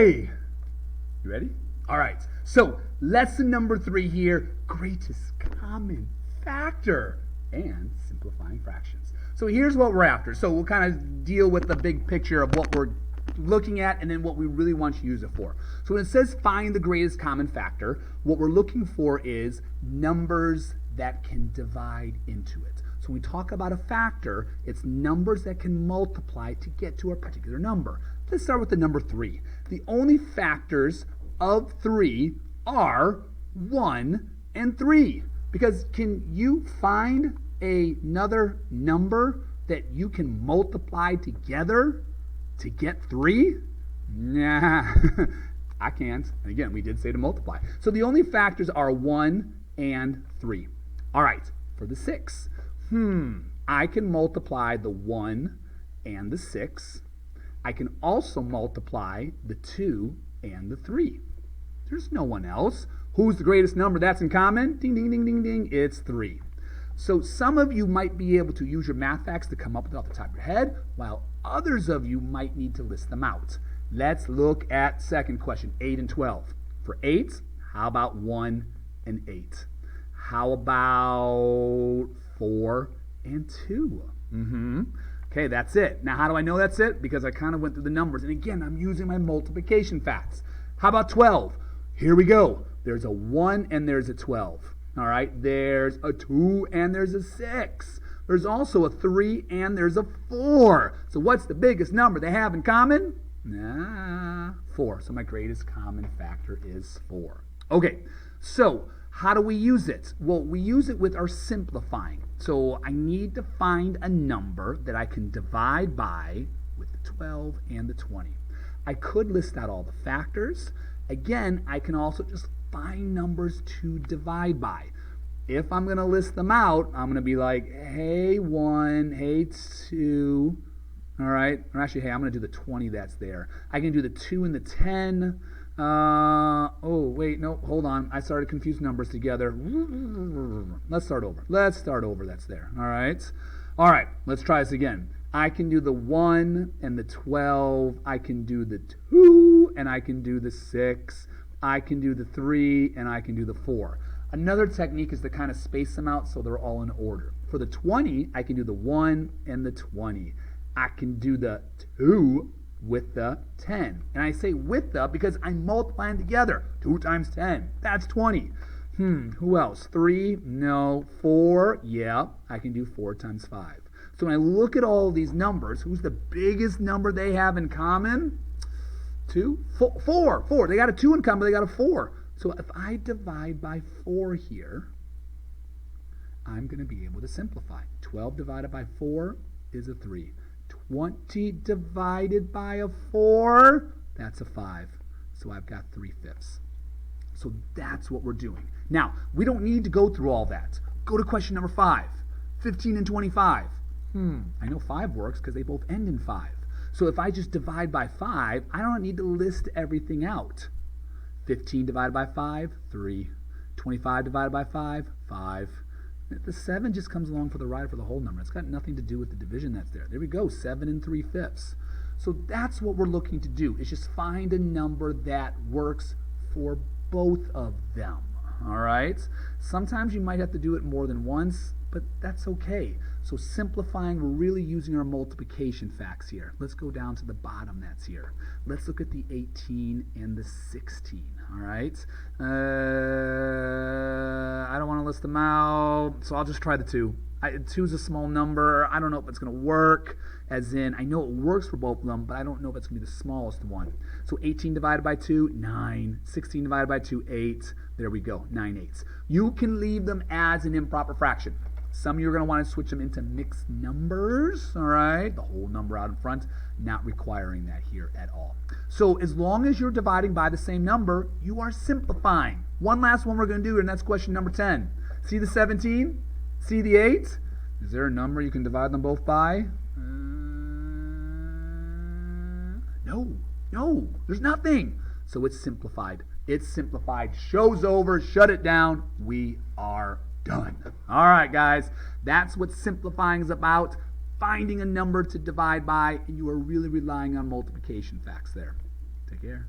Okay. You ready? All right. So, lesson number 3 here, greatest common factor and simplifying fractions. So here's what we're after. So we'll kind of deal with the big picture of what we're looking at and then what we really want you to use it for. So when it says find the greatest common factor, what we're looking for is numbers that can divide into it. So when we talk about a factor, it's numbers that can multiply to get to a particular number. Let's start with the number 3. The only factors of 3 are 1 and 3. Because can you find another number that you can multiply together to get 3? Nah, I can't. And again, we did say to multiply. So the only factors are 1 and 3. All right, for the 6. I can multiply the 1 and the 6. I can also multiply the 2 and the 3. There's no one else. Who's the greatest number that's in common? Ding, ding, ding, ding, ding. It's 3. So some of you might be able to use your math facts to come up with it off the top of your head, while others of you might need to list them out. Let's look at second question, 8 and 12. For 8, how about 1 and 8? How about 4 and 2? Okay, that's it. Now, how do I know that's it? Because I kind of went through the numbers. And again, I'm using my multiplication facts. How about 12? Here we go. There's a 1 and there's a 12. All right, there's a 2 and there's a 6. There's also a 3 and there's a 4. So what's the biggest number they have in common? 4. So my greatest common factor is 4. Okay, so how do we use it? Well, we use it with our simplifying. So I need to find a number that I can divide by with the 12 and the 20. I could list out all the factors. Again, I can also just find numbers to divide by. If I'm going to list them out, I'm going to be like, hey, 1, hey, 2, all right? Or actually, hey, I'm going to do the 20 that's there. I can do the 2 and the 10. Oh, wait, no, hold on. I started confusing numbers together. Let's start over. That's there, all right? All right, let's try this again. I can do the 1 and the 12. I can do the 2 and I can do the 6. I can do the 3 and I can do the 4. Another technique is to kind of space them out so they're all in order. For the 20, I can do the 1 and the 20. I can do the 2 with the 10. And I say with the because I'm multiplying together. 2 times 10, that's 20. Who else? 3? No. 4? Yeah, I can do 4 times 5. So when I look at all of these numbers, who's the biggest number they have in common? 2? 4. They got a 2 in common, but they got a 4. So if I divide by 4 here, I'm going to be able to simplify. 12 divided by 4 is a 3. 20 divided by a 4, that's a 5. So I've got 3/5. So that's what we're doing. Now, we don't need to go through all that. Go to question number 5. 15 and 25. I know 5 works because they both end in 5. So if I just divide by 5, I don't need to list everything out. 15 divided by 5, 3. 25 divided by 5, 5. The 7 just comes along for the ride for the whole number. It's got nothing to do with the division that's there. There we go, 7 and 3/5. So that's what we're looking to do, is just find a number that works for both of them. All right? Sometimes you might have to do it more than once, but that's okay. So simplifying, we're really using our multiplication facts here. Let's go down to the bottom that's here. Let's look at the 18 and the 16. All right? I don't want to list them out, so I'll just try the 2. 2 is a small number. I don't know if it's going to work, as in I know it works for both of them, but I don't know if it's going to be the smallest one. So 18 divided by 2, 9. 16 divided by 2, 8. There we go, 9/8. You can leave them as an improper fraction. Some of you are going to want to switch them into mixed numbers, all right? The whole number out in front, not requiring that here at all. So as long as you're dividing by the same number, you are simplifying. One last one we're going to do, and that's question number 10. See the 17? See the 8? Is there a number you can divide them both by? No, there's nothing. So it's simplified. It's simplified. Show's over. Shut it down. We are done. All right, guys. That's what simplifying is about. Finding a number to divide by, and you are really relying on multiplication facts there. Take care.